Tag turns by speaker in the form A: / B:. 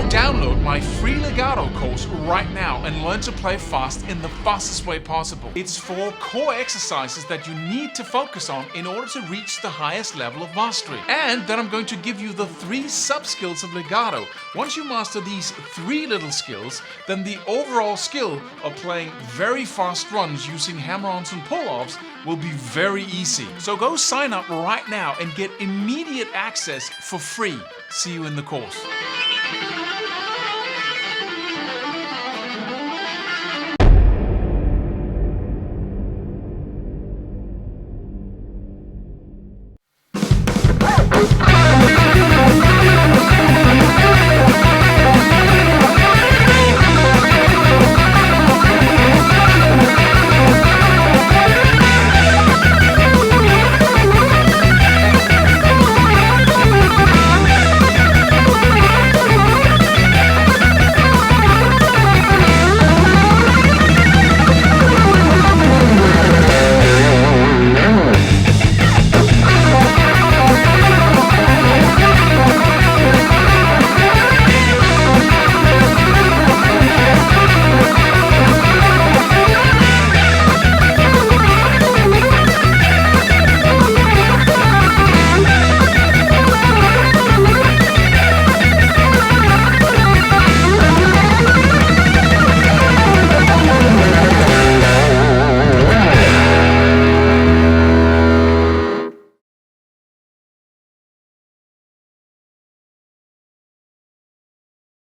A: download my free legato course right now and learn to play fast in the fastest way possible. It's 4 core exercises that you need to focus on in order to reach the highest level of mastery. And then I'm going to give you the 3 sub-skills of legato. Once you master these 3 little skills, then the overall skill of playing very fast runs using hammer-ons and pull-offs will be very easy. So go sign up right now and get immediate access for free. See you in the course.